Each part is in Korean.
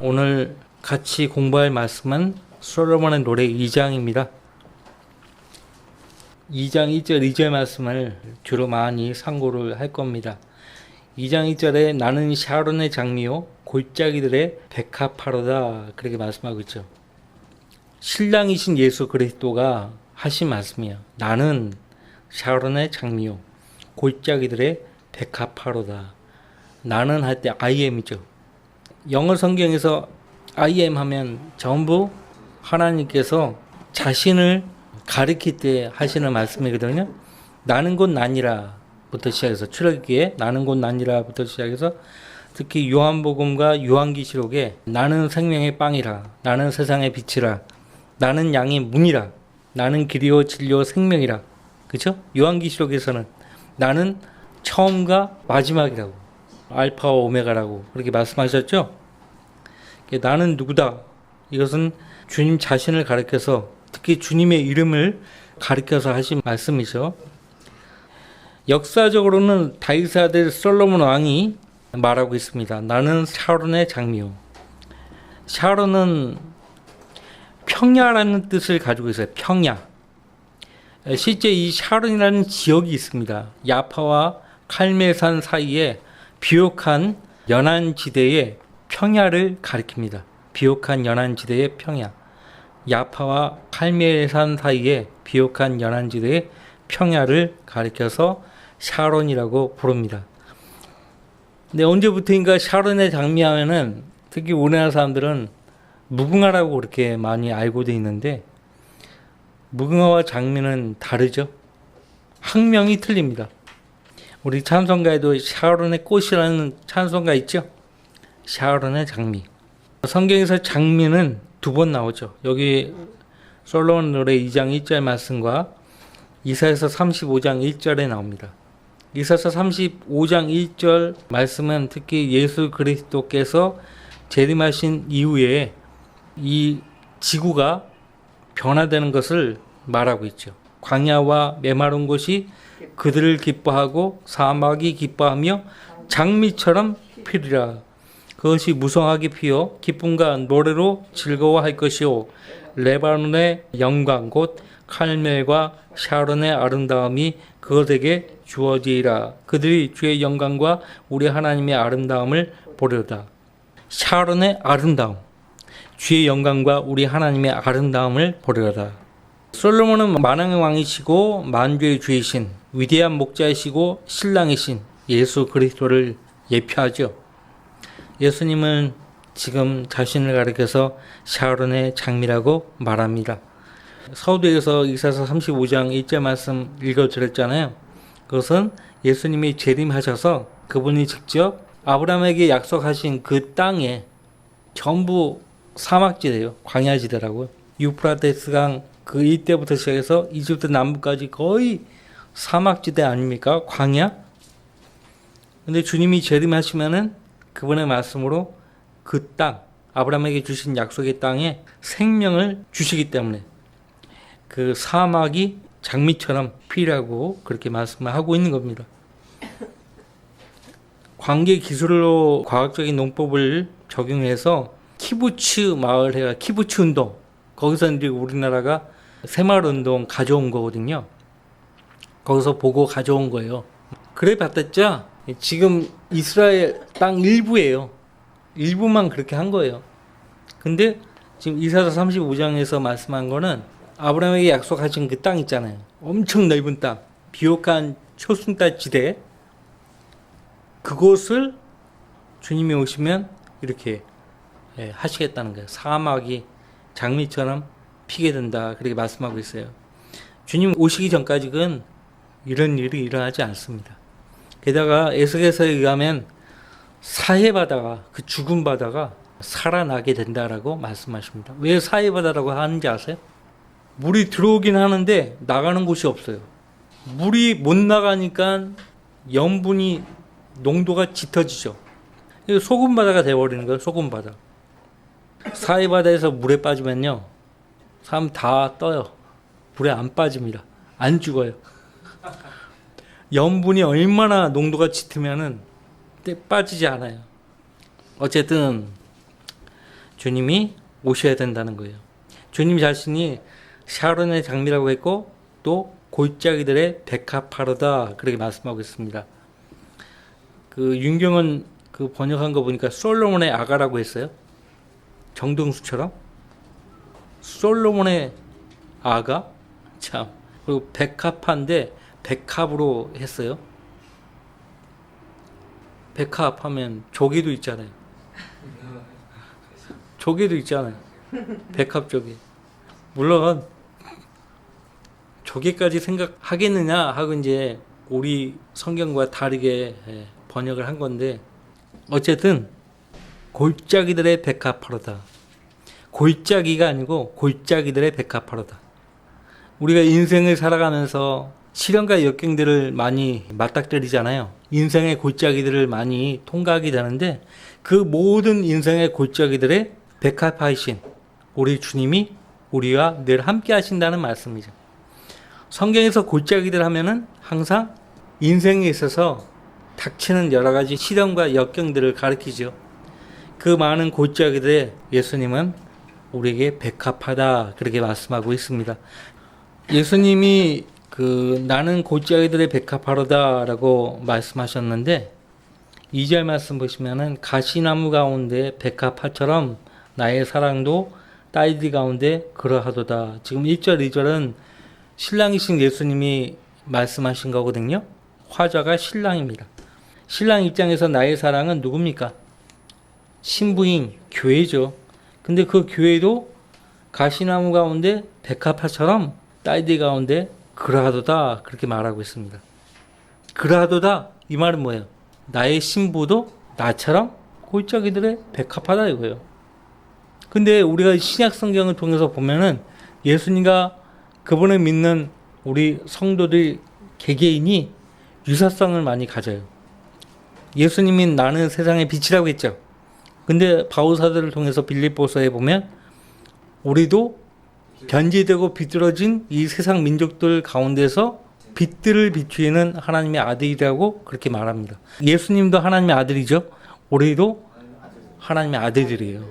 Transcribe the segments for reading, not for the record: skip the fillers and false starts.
오늘 같이 공부할 말씀은 솔로몬의 노래 2장입니다. 2장 1절 2절 말씀을 주로 많이 상고를 할 겁니다. 2장 1절에 나는 샤론의 장미요 골짜기들의 백합화로다 그렇게 말씀하고 있죠. 신랑이신 예수 그리스도가 하신 말씀이에요. 나는 샤론의 장미요 골짜기들의 백합화로다. 나는 할 때 I am이죠. 영어 성경에서 I am 하면 전부 하나님께서 자신을 가리킬 때 하시는 말씀이거든요. 나는 곧 나니라 부터 시작해서 출애굽기에 나는 곧 나니라 부터 시작해서 특히 요한복음과 요한계시록에 나는 생명의 빵이라 나는 세상의 빛이라 나는 양의 문이라 나는 길이요 진리요 생명이라 그렇죠? 요한계시록에서는 나는 처음과 마지막이라고 알파와 오메가라고 그렇게 말씀하셨죠? 나는 누구다? 이것은 주님 자신을 가리켜서 특히 주님의 이름을 가리켜서 하신 말씀이죠. 역사적으로는 다윗의 아들 솔로몬 왕이 말하고 있습니다. 나는 샤론의 장미요. 샤론은 평야라는 뜻을 가지고 있어요. 평야. 실제 이 샤론이라는 지역이 있습니다. 야파와 칼멜산 사이에 비옥한 연안지대의 평야를 가리킵니다. 비옥한 연안지대의 평야. 야파와 칼멜산 사이에 비옥한 연안지대의 평야를 가리켜서 샤론이라고 부릅니다. 근데 언제부터인가 샤론의 장미하면은 특히 우리나라 사람들은 무궁화라고 그렇게 많이 알고 돼 있는데 무궁화와 장미는 다르죠. 학명이 틀립니다. 우리 찬송가에도 샤론의 꽃이라는 찬송가 있죠. 샤론의 장미. 성경에서 장미는 두 번 나오죠. 여기 솔로몬 노래 2장 1절 말씀과 이사야서 35장 1절에 나옵니다. 이사야서 35장 1절 말씀은 특히 예수 그리스도께서 재림하신 이후에 이 지구가 변화되는 것을 말하고 있죠. 광야와 메마른 곳이 그들을 기뻐하고 사막이 기뻐하며 장미처럼 피리라. 그것이 무성하게 피어 기쁨과 노래로 즐거워할 것이요 레바논의 영광 곧 칼멜과 샤론의 아름다움이 그것에게 주어지리라. 그들이 주의 영광과 우리 하나님의 아름다움을 보려다. 샤론의 아름다움, 주의 영광과 우리 하나님의 아름다움을 보려다. 솔로몬은 만왕의 왕이시고 만주의 주이신 위대한 목자이시고 신랑이신 예수 그리스도를 예표하죠. 예수님은 지금 자신을 가리켜서 샤론의 장미라고 말합니다. 서두에서 이사야서 35장 1절 말씀 읽어드렸잖아요. 그것은 예수님이 재림하셔서 그분이 직접 아브라함에게 약속하신 그 땅에 전부 사막지대예요. 광야지대라고요. 유프라테스 강 그 이때부터 시작해서 이집트 남부까지 거의 사막지대 아닙니까? 광야? 근데 주님이 재림하시면은 그분의 말씀으로 그 땅, 아브라함에게 주신 약속의 땅에 생명을 주시기 때문에 그 사막이 장미처럼 피라고 그렇게 말씀을 하고 있는 겁니다. 관계 기술로 과학적인 농법을 적용해서 키부츠 마을회가 키부츠 운동 거기서 이제 우리나라가 새마을 운동 가져온 거거든요. 거기서 보고 가져온 거예요. 그래 봤댔죠? 지금 이스라엘 땅 일부예요. 일부만 그렇게 한 거예요. 근데 지금 이사야서 35장에서 말씀한 거는 아브라함에게 약속하신 그 땅 있잖아요. 엄청 넓은 땅, 비옥한 초승달 지대. 그곳을 주님이 오시면 이렇게 하시겠다는 거예요. 사막이 장미처럼 피게 된다. 그렇게 말씀하고 있어요. 주님 오시기 전까지는 이런 일이 일어나지 않습니다. 게다가 에스겔서에 의하면 사해바다가 그 죽은 바다가 살아나게 된다라고 말씀하십니다. 왜 사해바다라고 하는지 아세요? 물이 들어오긴 하는데 나가는 곳이 없어요. 물이 못 나가니까 염분이 농도가 짙어지죠. 소금바다가 되어버리는 거예요. 소금바다. 사해바다에서 물에 빠지면요 사람 다 떠요. 물에 안 빠집니다. 안 죽어요. 염분이 얼마나 농도가 짙으면은 빠지지 않아요. 어쨌든 주님이 오셔야 된다는 거예요. 주님 자신이 샤론의 장미라고 했고 또 골짜기들의 백합화로다 그렇게 말씀하고 있습니다. 그 윤경은 그 번역한 거 보니까 솔로몬의 아가라고 했어요. 정동수처럼 솔로몬의 아가 참. 그리고 백합화인데 백합으로 했어요. 백합하면 조개도 있잖아요. 조개도 있잖아요. 백합조개. 물론 조개까지 생각하겠느냐 하고 이제 우리 성경과 다르게 번역을 한 건데 어쨌든 골짜기들의 백합화로다. 골짜기가 아니고 골짜기들의 백합화로다. 우리가 인생을 살아가면서 시련과 역경들을 많이 맞닥뜨리잖아요. 인생의 골짜기들을 많이 통과하게 되는데 그 모든 인생의 골짜기들의 백합화이신 우리 주님이 우리와 늘 함께 하신다는 말씀이죠. 성경에서 골짜기들 하면은 항상 인생에 있어서 닥치는 여러 가지 시련과 역경들을 가리키죠. 그 많은 골짜기들에 예수님은 우리에게 백합하다 그렇게 말씀하고 있습니다. 예수님이 나는 골짜기들의 백합화로다라고 말씀하셨는데 2절 말씀 보시면은 가시나무 가운데 백합화처럼 나의 사랑도 딸기 가운데 그러하도다. 지금 1절 2절은 신랑이신 예수님이 말씀하신 거거든요. 화자가 신랑입니다. 신랑 입장에서 나의 사랑은 누굽니까? 신부인 교회죠. 근데 그 교회도 가시나무 가운데 백합화처럼 딸기 가운데 그러하도다 그렇게 말하고 있습니다. 그러하도다 이 말은 뭐예요? 나의 신부도 나처럼 골짜기들의 백합화다 이거예요. 근데 우리가 신약 성경을 통해서 보면은 예수님과 그분을 믿는 우리 성도들 개개인이 유사성을 많이 가져요. 예수님이 나는 세상의 빛이라고 했죠. 근데 바울사도를 통해서 빌립보서에 보면 우리도 변질되고 비뚤어진 이 세상 민족들 가운데서 빛들을 비추는 하나님의 아들이라고 그렇게 말합니다. 예수님도 하나님의 아들이죠. 우리도 하나님의 아들들이에요.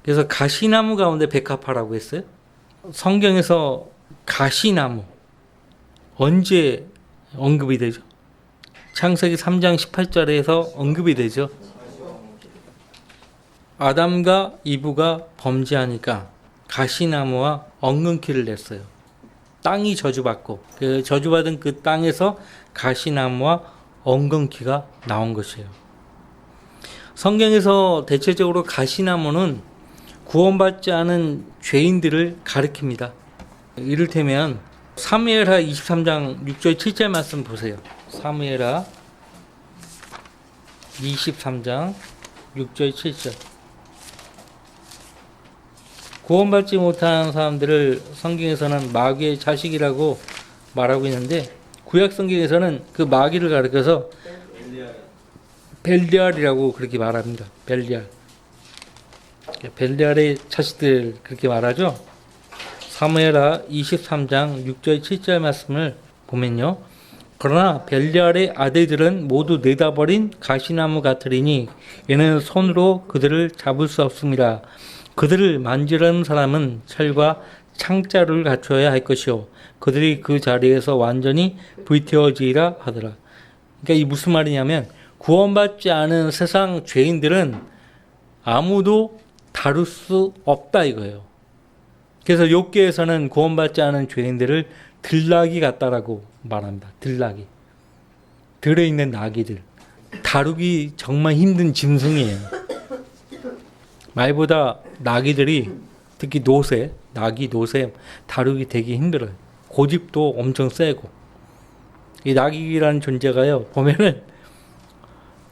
그래서 가시나무 가운데 백합화라고 했어요. 성경에서 가시나무 언제 언급이 되죠? 창세기 3장 18절에서 언급이 되죠. 아담과 이브가 범죄하니까 가시나무와 엉겅퀴를 냈어요. 땅이 저주받고 그 저주받은 그 땅에서 가시나무와 엉겅퀴가 나온 것이에요. 성경에서 대체적으로 가시나무는 구원받지 않은 죄인들을 가리킵니다. 이를테면 사무엘하 23장 6절 7절 말씀 보세요. 사무엘하 23장 6절 7절. 구원받지 못한 사람들을 성경에서는 마귀의 자식이라고 말하고 있는데 구약 성경에서는 그 마귀를 가리켜서 벨리알이라고 그렇게 말합니다. 벨리알. 벨리알의 자식들 그렇게 말하죠. 사무엘하 23장 6절 7절 말씀을 보면요. 그러나 벨리알의 아들들은 모두 내다버린 가시나무 같으리니 이는 손으로 그들을 잡을 수 없습니다. 그들을 만지려는 사람은 철과 창자를 갖춰야 할 것이요 그들이 그 자리에서 완전히 불태워지리라 하더라. 그러니까 이 무슨 말이냐면 구원받지 않은 세상 죄인들은 아무도 다룰 수 없다 이거예요. 그래서 욥기에서는 구원받지 않은 죄인들을 들나귀 같다라고 말합니다. 들나귀. 들에 있는 나귀들. 다루기 정말 힘든 짐승이에요. 말보다 나귀들이 특히 노새, 나귀 노새 다루기 되게 힘들어요. 고집도 엄청 세고. 이 나귀라는 존재가요. 보면은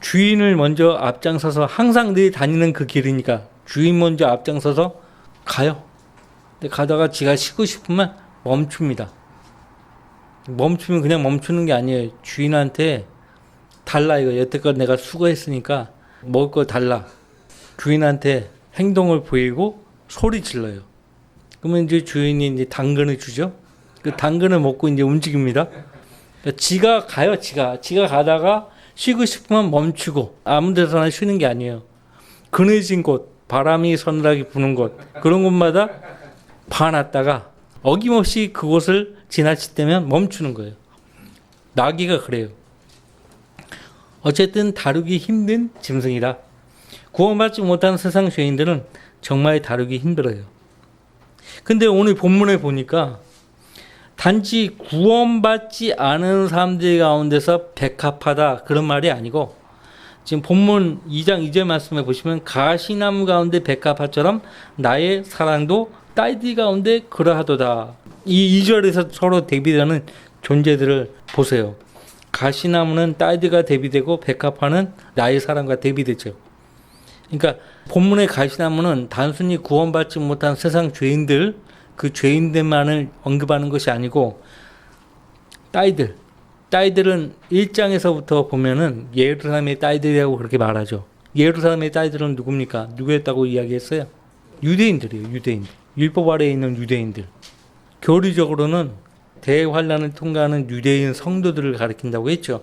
주인을 먼저 앞장서서 항상 늘 다니는 그 길이니까 주인 먼저 앞장서서 가요. 근데 가다가 지가 쉬고 싶으면 멈춥니다. 멈추면 그냥 멈추는 게 아니에요. 주인한테 달라 이거. 여태껏 내가 수고했으니까 먹을 거 달라. 주인한테 행동을 보이고 소리 질러요. 그러면 이제 주인이 이제 당근을 주죠. 그 당근을 먹고 이제 움직입니다. 그러니까 지가 가요. 지가 가다가 쉬고 싶으면 멈추고 아무 데서나 쉬는 게 아니에요. 그늘진 곳 바람이 서늘하게 부는 곳, 그런 곳마다 봐놨다가 어김없이 그곳을 지나칠 때면 멈추는 거예요. 나귀가 그래요. 어쨌든 다루기 힘든 짐승이라. 구원받지 못한 세상 죄인들은 정말 다루기 힘들어요. 근데 오늘 본문에 보니까 단지 구원받지 않은 사람들 가운데서 백합하다 그런 말이 아니고, 지금 본문 2장 2절 말씀에 보시면 가시나무 가운데 백합화처럼 나의 사랑도 딸들 가운데 그러하도다. 이 2절에서 서로 대비되는 존재들을 보세요. 가시나무는 딸들과 대비되고 백합화는 나의 사랑과 대비되죠. 그러니까 본문의 가시나무는 단순히 구원받지 못한 세상 죄인들, 그 죄인들만을 언급하는 것이 아니고 딸들은 1장에서부터 보면은 예루살렘의 딸들이라고 그렇게 말하죠. 예루살렘의 딸들은 누굽니까? 누구였다고 이야기했어요? 유대인들이에요. 유대인들. 율법 아래에 있는 유대인들. 교리적으로는 대환란을 통과하는 유대인 성도들을 가리킨다고 했죠.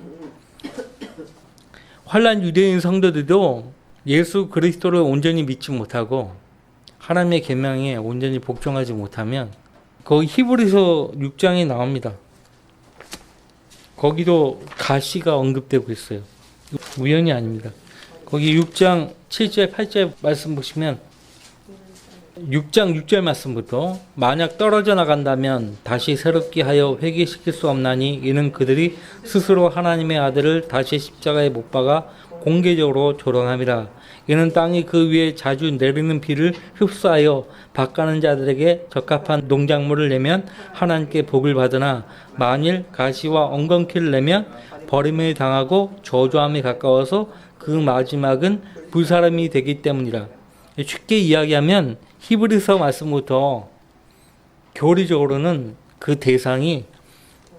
환란 유대인 성도들도 예수 그리스도를 온전히 믿지 못하고 하나님의 계명에 온전히 복종하지 못하면, 거기 히브리서 6장에 나옵니다. 거기도 가시가 언급되고 있어요. 우연이 아닙니다. 거기 6장 7절 8절 말씀 보시면 6장 6절 말씀부터 만약 떨어져 나간다면 다시 새롭게 하여 회개시킬 수 없나니 이는 그들이 스스로 하나님의 아들을 다시 십자가에 못 박아 공개적으로 조롱함이라. 이는 땅이 그 위에 자주 내리는 비를 흡수하여 밭가는 자들에게 적합한 농작물을 내면 하나님께 복을 받으나 만일 가시와 엉겅퀴를 내면 버림을 당하고 저주함에 가까워서 그 마지막은 불사람이 되기 때문이라. 쉽게 이야기하면 히브리서 말씀부터 교리적으로는 그 대상이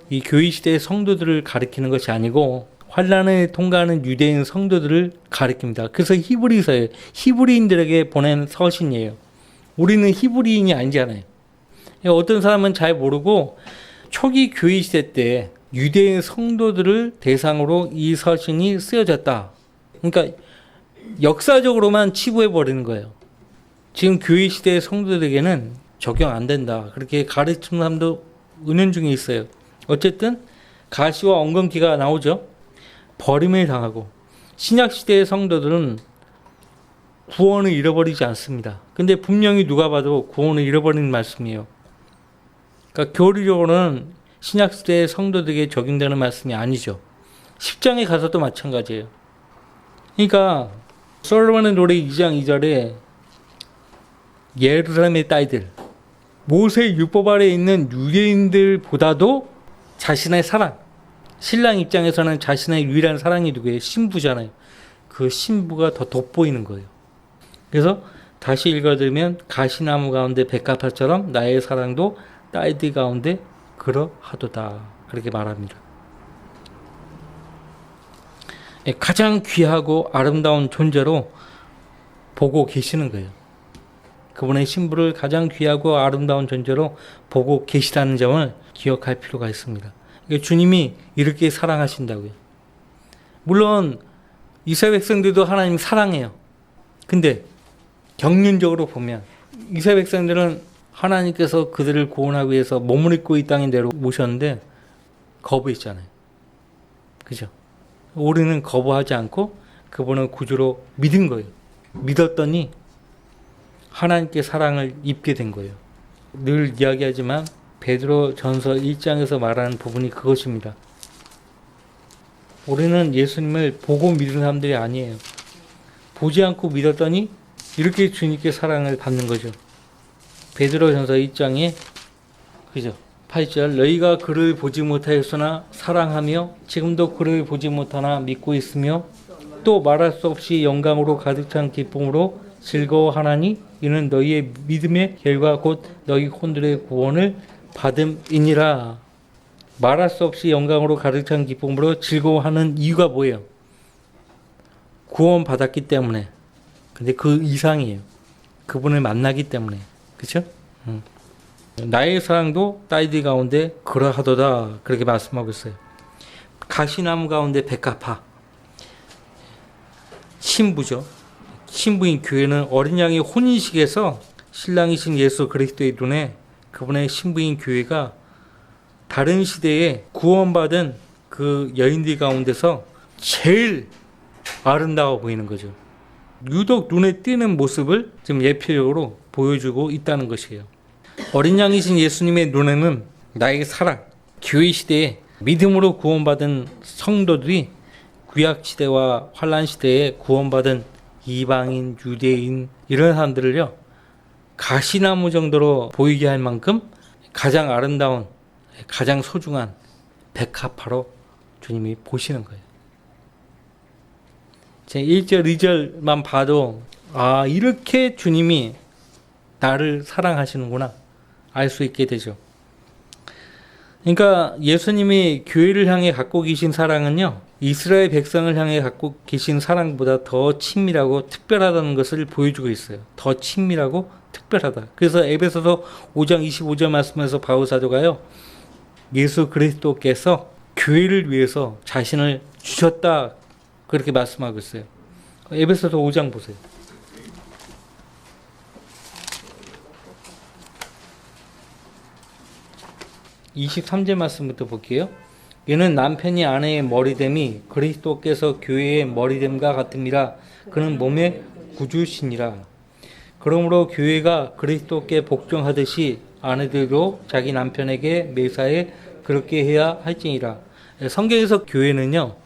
이 교회 시대의 성도들을 가리키는 것이 아니고 환란을 통과하는 유대인 성도들을 가리킵니다. 그래서 히브리서예요. 히브리인들에게 보낸 서신이에요. 우리는 히브리인이 아니잖아요. 어떤 사람은 잘 모르고 초기 교회 시대 때 유대인 성도들을 대상으로 이 서신이 쓰여졌다. 그러니까 역사적으로만 치부해 버리는 거예요. 지금 교회 시대의 성도들에게는 적용 안 된다. 그렇게 가르치는 사람도 은연중에 있어요. 어쨌든 가시와 엉겅퀴가 나오죠. 버림을 당하고, 신약시대의 성도들은 구원을 잃어버리지 않습니다. 근데 분명히 누가 봐도 구원을 잃어버리는 말씀이에요. 그러니까 교리적으로는 신약시대의 성도들에게 적용되는 말씀이 아니죠. 10장에 가서도 마찬가지예요. 그러니까 솔로몬의 노래 2장 2절에 예루살렘의 딸들, 모세 율법 아래에 있는 유대인들보다도 자신의 사랑, 신랑 입장에서는 자신의 유일한 사랑이 누구예요? 신부잖아요. 그 신부가 더 돋보이는 거예요. 그래서 다시 읽어드리면 가시나무 가운데 백합화처럼 나의 사랑도 딸들 가운데 그러하도다. 그렇게 말합니다. 가장 귀하고 아름다운 존재로 보고 계시는 거예요. 그분의 신부를 가장 귀하고 아름다운 존재로 보고 계시다는 점을 기억할 필요가 있습니다. 주님이 이렇게 사랑하신다고요. 물론 이스라엘 백성들도 하나님 사랑해요. 근데 경륜적으로 보면 이스라엘 백성들은 하나님께서 그들을 구원하기 위해서 몸을 입고 이 땅에 내려오셨는데 거부했잖아요. 그죠? 우리는 거부하지 않고 그분을 구주로 믿은 거예요. 믿었더니 하나님께 사랑을 입게 된 거예요. 늘 이야기하지만 베드로 전서 1장에서 말하는 부분이 그것입니다. 우리는 예수님을 보고 믿은 사람들이 아니에요. 보지 않고 믿었더니 이렇게 주님께 사랑을 받는 거죠. 베드로 전서 1장에 그죠? 8절 너희가 그를 보지 못하였으나 사랑하며 지금도 그를 보지 못하나 믿고 있으며 또 말할 수 없이 영광으로 가득 찬 기쁨으로 즐거워하나니 이는 너희의 믿음의 결과 곧 너희 혼들의 구원을 받음이니라. 말할 수 없이 영광으로 가득 찬 기쁨으로 즐거워하는 이유가 뭐예요? 구원 받았기 때문에. 근데 그 이상이에요. 그분을 만나기 때문에. 그렇죠? 나의 사랑도 딸들 가운데 그러하도다. 그렇게 말씀하고 있어요. 가시나무 가운데 백합화. 신부죠. 신부인 교회는 어린 양의 혼인식에서 신랑이신 예수 그리스도의 눈에 그분의 신부인 교회가 다른 시대에 구원받은 그 여인들 가운데서 제일 아름다워 보이는 거죠. 유독 눈에 띄는 모습을 지금 예표적으로 보여주고 있다는 것이에요. 어린 양이신 예수님의 눈에는 나의 사랑, 교회 시대에 믿음으로 구원받은 성도들이 구약 시대와 환란 시대에 구원받은 이방인, 유대인 이런 사람들을요 가시나무 정도로 보이게 할 만큼 가장 아름다운, 가장 소중한 백합화로 주님이 보시는 거예요. 제 1절, 2절만 봐도 아, 이렇게 주님이 나를 사랑하시는구나 알 수 있게 되죠. 그러니까 예수님이 교회를 향해 갖고 계신 사랑은요, 이스라엘 백성을 향해 갖고 계신 사랑보다 더 친밀하고 특별하다는 것을 보여주고 있어요. 더 친밀하고 특별하다. 그래서 에베소서 5장 25절 말씀에서 바울 사도가요, 예수 그리스도께서 교회를 위해서 자신을 주셨다 그렇게 말씀하고 있어요. 에베소서 5장 보세요. 23절 말씀부터 볼게요. 이는 남편이 아내의 머리됨이 그리스도께서 교회의 머리됨과 같음이라. 그는 몸의 구주시니라. 그러므로 교회가 그리스도께 복종하듯이 아내들도 자기 남편에게 매사에 그렇게 해야 할지니라. 성경에서 교회는요,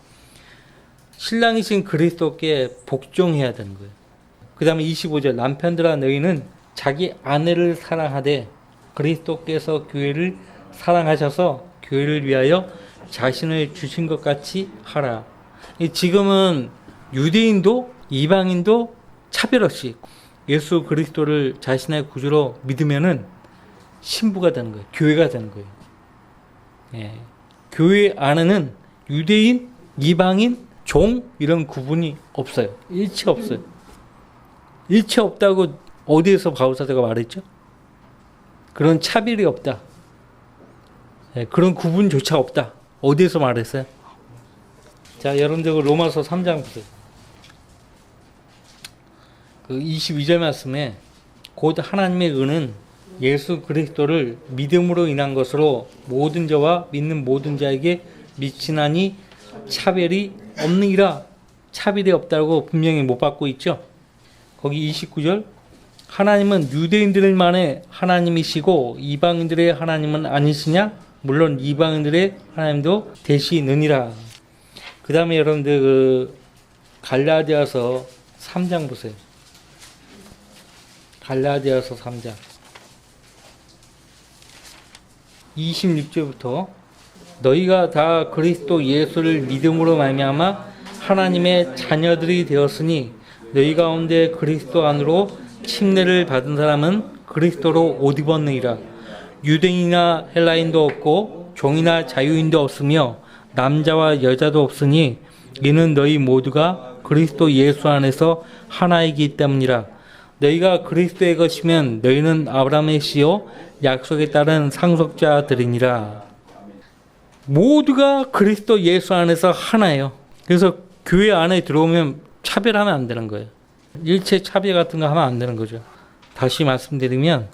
신랑이신 그리스도께 복종해야 되는 거예요. 그 다음에 25절, 남편들아 너희는 자기 아내를 사랑하되 그리스도께서 교회를 사랑하셔서 교회를 위하여 자신을 주신 것 같이 하라. 지금은 유대인도 이방인도 차별 없이 예수 그리스도를 자신의 구주로 믿으면은 신부가 되는 거예요. 교회가 되는 거예요. 예. 교회 안에는 유대인, 이방인, 종 이런 구분이 없어요. 일체 없어요. 일체 없다고 어디에서 바울사도가 말했죠? 그런 차별이 없다. 예, 그런 구분조차 없다. 어디에서 말했어요? 자, 여러분들 로마서 3장 보세요. 그 22절 말씀에 곧 하나님의 은은 예수 그리스도를 믿음으로 인한 것으로 모든 자와 믿는 모든 자에게 미치나니 차별이 없느니라. 차별이 없다고 분명히 못 받고 있죠. 거기 29절, 하나님은 유대인들만의 하나님이시고 이방인들의 하나님은 아니시냐? 물론 이방인들의 하나님도 되시느니라. 그 다음에 여러분들 그 갈라디아서 3장 보세요. 갈라디아서 3장 26절부터 너희가 다 그리스도 예수를 믿음으로 말미암아 하나님의 자녀들이 되었으니 너희 가운데 그리스도 안으로 침례를 받은 사람은 그리스도로 옷 입었느니라. 유대인이나 헬라인도 없고 종이나 자유인도 없으며 남자와 여자도 없으니 이는 너희 모두가 그리스도 예수 안에서 하나이기 때문이라. 너희가 그리스도의 것이면 너희는 아브라함의 씨요 약속에 따른 상속자들이니라. 모두가 그리스도 예수 안에서 하나예요. 그래서 교회 안에 들어오면 차별하면 안 되는 거예요. 일체 차별 같은 거 하면 안 되는 거죠. 다시 말씀드리면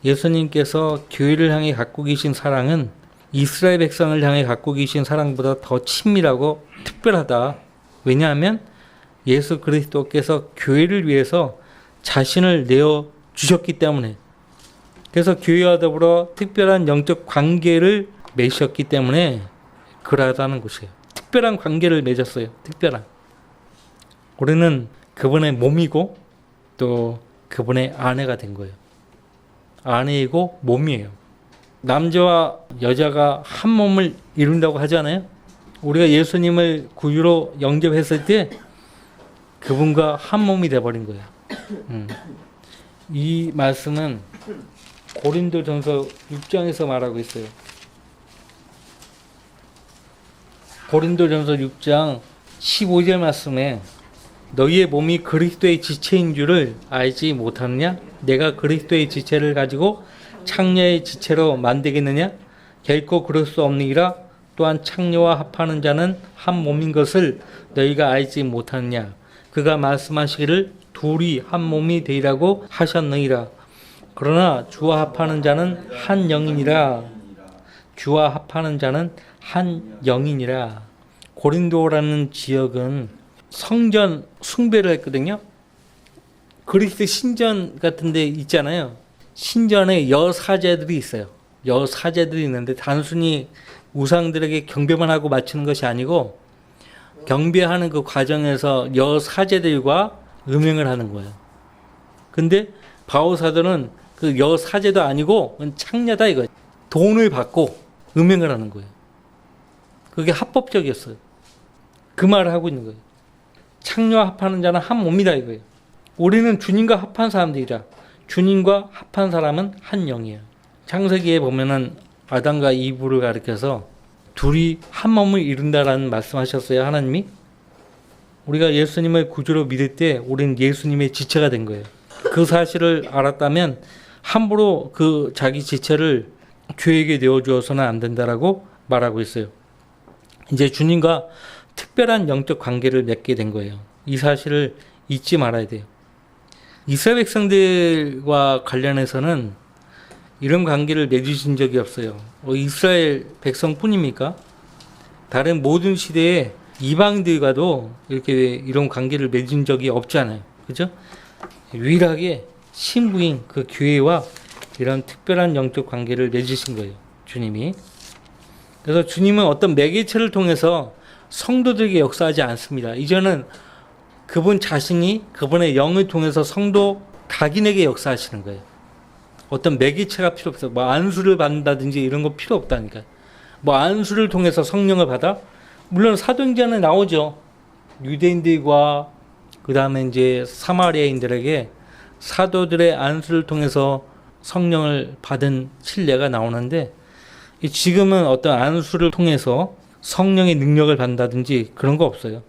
예수님께서 교회를 향해 갖고 계신 사랑은 이스라엘 백성을 향해 갖고 계신 사랑보다 더 친밀하고 특별하다. 왜냐하면 예수 그리스도께서 교회를 위해서 자신을 내어 주셨기 때문에, 그래서 교회와 더불어 특별한 영적 관계를 맺으셨기 때문에 그러하다는 것이에요. 특별한 관계를 맺었어요. 특별한. 우리는 그분의 몸이고 또 그분의 아내가 된 거예요. 아내이고 몸이에요. 남자와 여자가 한 몸을 이룬다고 하잖아요. 우리가 예수님을 구주로 영접했을 때 그분과 한 몸이 돼버린 거예요. 이 말씀은 고린도전서 6장에서 말하고 있어요. 고린도전서 6장 15절 말씀에 너희의 몸이 그리스도의 지체인 줄을 알지 못하느냐? 내가 그리스도의 지체를 가지고 창녀의 지체로 만들겠느냐? 결코 그럴 수 없느니라. 또한 창녀와 합하는 자는 한 몸인 것을 너희가 알지 못하느냐? 그가 말씀하시기를 둘이 한 몸이 되리라고 하셨느니라. 그러나 주와 합하는 자는 한 영이니라. 주와 합하는 자는 한 영이니라. 고린도라는 지역은 성전 숭배를 했거든요. 그리스 신전 같은 데 있잖아요. 신전에 여사제들이 있어요. 여사제들이 있는데 단순히 우상들에게 경배만 하고 마치는 것이 아니고 경배하는 그 과정에서 여사제들과 음행을 하는 거예요. 근데 바오사들은 그 여사제도 아니고 창녀다 이거. 돈을 받고 음행을 하는 거예요. 그게 합법적이었어요. 그 말을 하고 있는 거예요. 창녀와 합하는 자는 한 몸이다 이거예요. 우리는 주님과 합한 사람들이라. 주님과 합한 사람은 한 영이에요. 창세기에 보면은 아담과 이브를 가리켜서 둘이 한 몸을 이룬다라는 말씀하셨어요. 하나님이. 우리가 예수님을 구주로 믿을 때 우리는 예수님의 지체가 된 거예요. 그 사실을 알았다면 함부로 그 자기 지체를 죄에게 내어주어서는 안 된다라고 말하고 있어요. 이제 주님과 특별한 영적 관계를 맺게 된 거예요. 이 사실을 잊지 말아야 돼요. 이스라엘 백성들과 관련해서는 이런 관계를 맺으신 적이 없어요. 이스라엘 백성뿐입니까? 다른 모든 시대에 이방들과도 이렇게 이런 관계를 맺은 적이 없잖아요. 그죠? 유일하게 신부인 그 교회와 이런 특별한 영적 관계를 맺으신 거예요. 주님이. 그래서 주님은 어떤 매개체를 통해서 성도들에게 역사하지 않습니다. 이제는 그분 자신이 그분의 영을 통해서 성도 각인에게 역사하시는 거예요. 어떤 매개체가 필요 없어요. 뭐 안수를 받는다든지 이런 거 필요 없다니까요. 뭐 안수를 통해서 성령을 받아? 물론 사도행전에 나오죠. 유대인들과 그 다음에 이제 사마리아인들에게 사도들의 안수를 통해서 성령을 받은 신뢰가 나오는데 지금은 어떤 안수를 통해서 성령의 능력을 받는다든지 그런 거 없어요.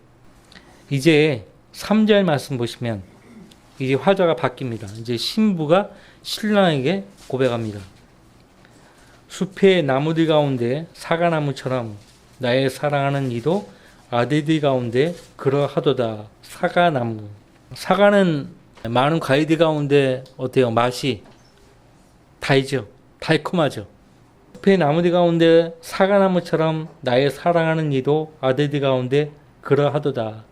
이제 3절 말씀 보시면 이제 화자가 바뀝니다. 이제 신부가 신랑에게 고백합니다. 숲의 나무들 가운데 사과나무처럼 나의 사랑하는 이도 아들들 가운데 그러하도다. 사과나무. 사과는 많은 과일들 가운데 어때요? 맛이 달죠. 달콤하죠. 숲의 나무들 가운데 사과나무처럼 나의 사랑하는 이도 아들들 가운데 그러하도다.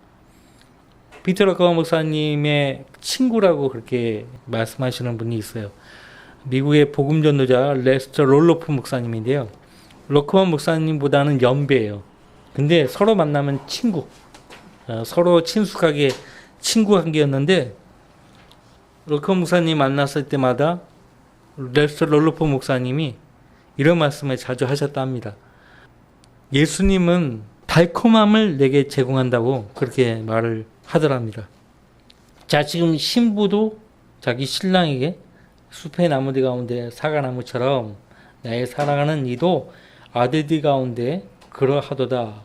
피터 러커먼 목사님의 친구라고 그렇게 말씀하시는 분이 있어요. 미국의 복음 전도자 레스터 롤로프 목사님인데요. 러커먼 목사님보다는 연배예요. 근데 서로 만나면 친구, 서로 친숙하게 친구 관계였는데 러커먼 목사님 만났을 때마다 레스터 롤로프 목사님이 이런 말씀을 자주 하셨다 합니다. 예수님은 달콤함을 내게 제공한다고 그렇게 말을 하더랍니다. 자, 지금 신부도 자기 신랑에게 숲의 나무들 가운데 사과나무처럼 나의 사랑하는 이도 아들들 가운데 그러하도다.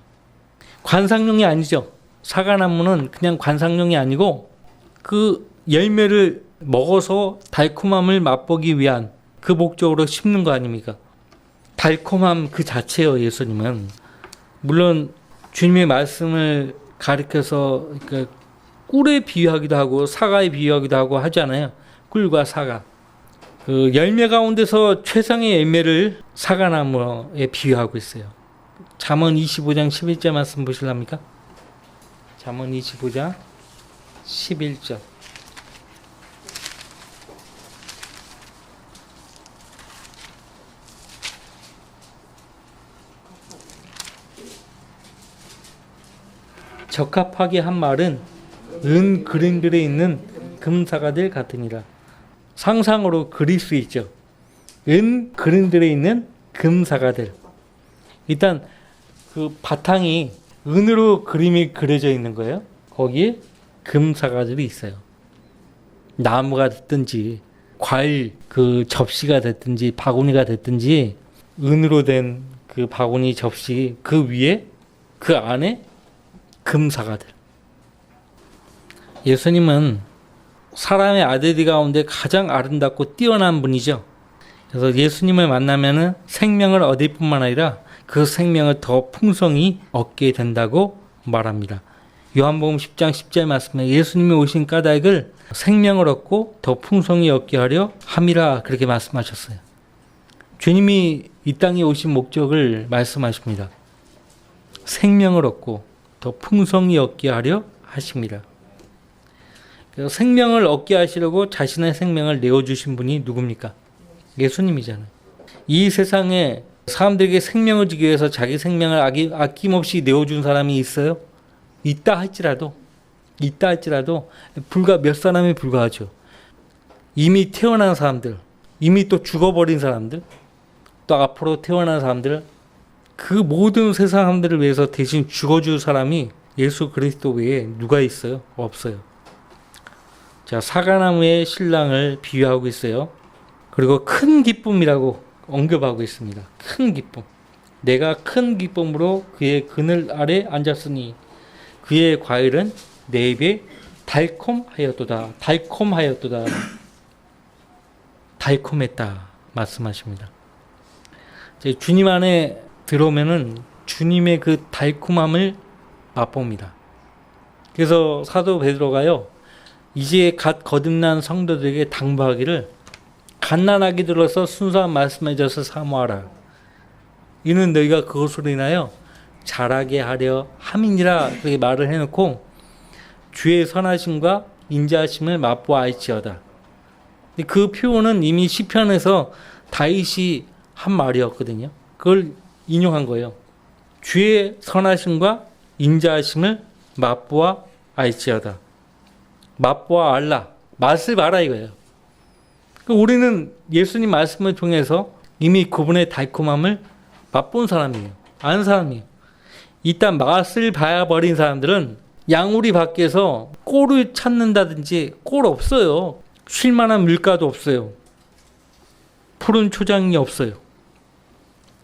관상용이 아니죠. 사과나무는 그냥 관상용이 아니고 그 열매를 먹어서 달콤함을 맛보기 위한 그 목적으로 심는 거 아닙니까? 달콤함 그 자체예요. 예수님은. 물론 주님의 말씀을 가리켜서 꿀에 비유하기도 하고 사과에 비유하기도 하고 하잖아요. 꿀과 사과. 그 열매 가운데서 최상의 열매를 사과나무에 비유하고 있어요. 잠언 25장 11절 말씀 보실랍니까? 잠언 25장 11절. 적합하게 한 말은 은 그림들에 있는 금사과들 같으니라. 상상으로 그릴 수 있죠. 은 그림들에 있는 금사과들. 일단 그 바탕이 은으로 그림이 그려져 있는 거예요. 거기에 금사과들이 있어요. 나무가 됐든지 과일 그 접시가 됐든지 바구니가 됐든지 은으로 된 그 바구니 접시 그 위에 그 안에 금사과들. 예수님은 사람의 아들들 가운데 가장 아름답고 뛰어난 분이죠. 그래서 예수님을 만나면은 생명을 얻을 뿐만 아니라 그 생명을 더 풍성히 얻게 된다고 말합니다. 요한복음 10장 10절 말씀에 예수님이 오신 까닭을 생명을 얻고 더 풍성히 얻게 하려 함이라 그렇게 말씀하셨어요. 주님이 이 땅에 오신 목적을 말씀하십니다. 생명을 얻고 더 풍성히 얻게 하려 하십니다. 생명을 얻게 하시려고 자신의 생명을 내어주신 분이 누굽니까? 예수님이잖아요. 이 세상에 사람들에게 생명을 주기 위해서 자기 생명을 아낌없이 내어준 사람이 있어요? 있다 할지라도 불과 몇 사람에 불과하죠. 이미 태어난 사람들, 이미 또 죽어버린 사람들, 또 앞으로 태어난 사람들, 그 모든 세상 사람들을 위해서 대신 죽어줄 사람이 예수 그리스도 외에 누가 있어요? 없어요. 자, 사과나무의 신랑을 비유하고 있어요. 그리고 큰 기쁨이라고 언급하고 있습니다. 큰 기쁨. 내가 큰 기쁨으로 그의 그늘 아래 앉았으니 그의 과일은 내 입에 달콤하였도다. 달콤했다 말씀하십니다. 주님 안에 들어오면은 주님의 그 달콤함을 맛봅니다. 그래서 사도 베드로가요, 이제 갓 거듭난 성도들에게 당부하기를 갓난아기 들어서 순수한 말씀에 져서 사모하라. 이는 너희가 그것으로 인하여 자라게 하려 함이니라. 그렇게 말을 해놓고 주의 선하심과 인자하심을 맛보아알지어다. 그 표현은 이미 시편에서 다윗이 한 말이었거든요. 그걸 인용한 거예요. 주의 선하심과 인자하심을 맛보아 알지어다. 맛보아 알라. 맛을 봐라 이거예요. 우리는 예수님 말씀을 통해서 이미 그분의 달콤함을 맛본 사람이에요. 아는 사람이에요. 일단 맛을 봐야 버린 사람들은 양우리 밖에서 꼴을 찾는다든지 꼴 없어요. 쉴만한 물가도 없어요. 푸른 초장이 없어요.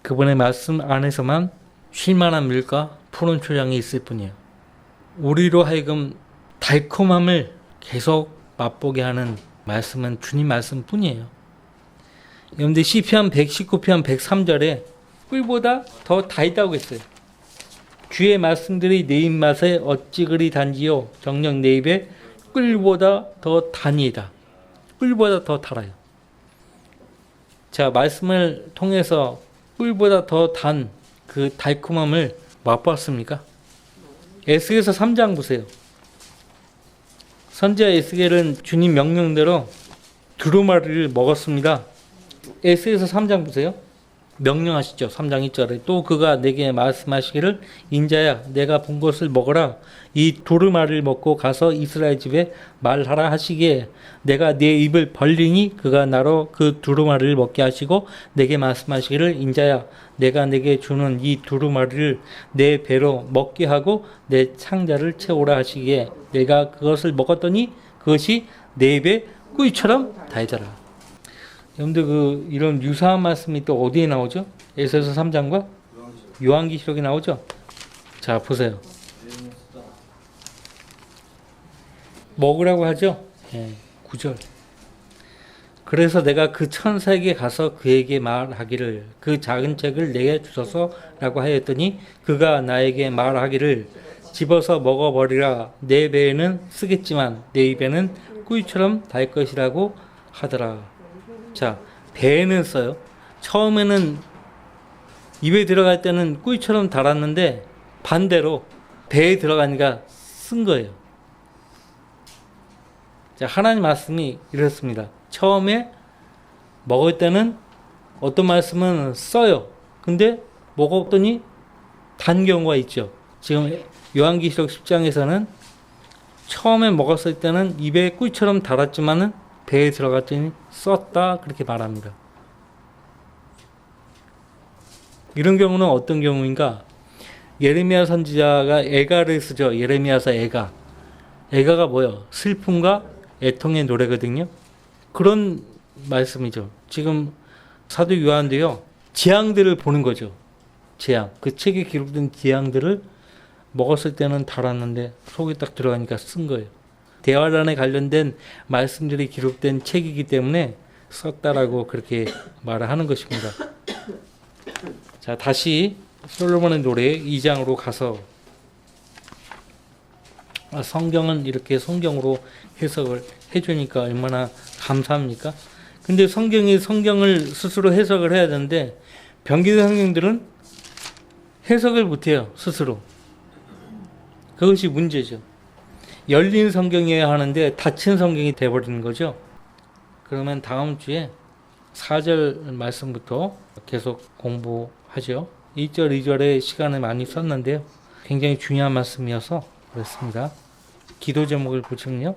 그분의 말씀 안에서만 쉴만한 물가, 푸른 초장이 있을 뿐이에요. 우리로 하여금 달콤함을 계속 맛보게 하는 말씀은 주님 말씀뿐이에요. 여러분들 시편 119편 103절에 꿀보다 더 달다고 했어요. 주의 말씀들이 내 입맛에 어찌 그리 단지요 정녕 내 입에 꿀보다 더 단이다. 꿀보다 더 달아요. 자, 말씀을 통해서 꿀보다 더 단 그 달콤함을 맛봤습니까? 에스겔서 3장 보세요. 선지자 에스겔은 주님 명령대로 두루마리를 먹었습니다. 에스겔서 3장 보세요. 명령하시죠. 3장 1절에 또 그가 내게 말씀하시기를 인자야 내가 본 것을 먹어라. 이 두루마리를 먹고 가서 이스라엘 집에 말하라 하시기에 내가 내 입을 벌리니 그가 나로 그 두루마리를 먹게 하시고 내게 말씀하시기를 인자야 내가 내게 주는 이 두루마리를 내 배로 먹게 하고 내 창자를 채우라 하시기에 내가 그것을 먹었더니 그것이 내 입에 꿀처럼 달더라. 여러분들 이런 유사한 말씀이 또 어디에 나오죠? 에스겔서 3장과 요한계시록에 나오죠? 자, 보세요. 먹으라고 하죠? 9절. 그래서 내가 그 천사에게 가서 그에게 말하기를 그 작은 책을 내게 주소서라고 하였더니 그가 나에게 말하기를 집어서 먹어버리라. 내 배에는 쓰겠지만 내 입에는 꿀처럼 달 것이라고 하더라. 자, 배에는 써요. 처음에는 입에 들어갈 때는 꿀처럼 달았는데 반대로 배에 들어가니까 쓴 거예요. 자, 하나님 말씀이 이렇습니다. 처음에 먹을 때는 어떤 말씀은 써요. 근데 먹었더니 단 경우가 있죠. 지금 요한계시록 10장에서는 처음에 먹었을 때는 입에 꿀처럼 달았지만은 배에 들어갔더니 썼다 그렇게 말합니다. 이런 경우는 어떤 경우인가? 예레미야 선지자가 애가를 쓰죠. 예레미야서 애가. 애가가 뭐예요? 슬픔과 애통의 노래거든요. 그런 말씀이죠. 지금 사도 요한도요. 재앙들을 보는 거죠. 재앙. 그 책에 기록된 재앙들을 먹었을 때는 달았는데 속에 딱 들어가니까 쓴 거예요. 대화란에 관련된 말씀들이 기록된 책이기 때문에 썼다라고 그렇게 말을 하는 것입니다. 자, 다시 솔로몬의 노래 2장으로 가서 성경은 이렇게 성경으로 해석을 해주니까 얼마나 감사합니까? 근데 성경이 성경을 스스로 해석을 해야 되는데 변기도 성경들은 해석을 못해요, 스스로. 그것이 문제죠. 열린 성경이어야 하는데 닫힌 성경이 돼버리는 거죠. 그러면 다음 주에 4절 말씀부터 계속 공부하죠. 1절, 2절에 시간을 많이 썼는데요. 굉장히 중요한 말씀이어서 그렇습니다. 기도 제목을 보시면요.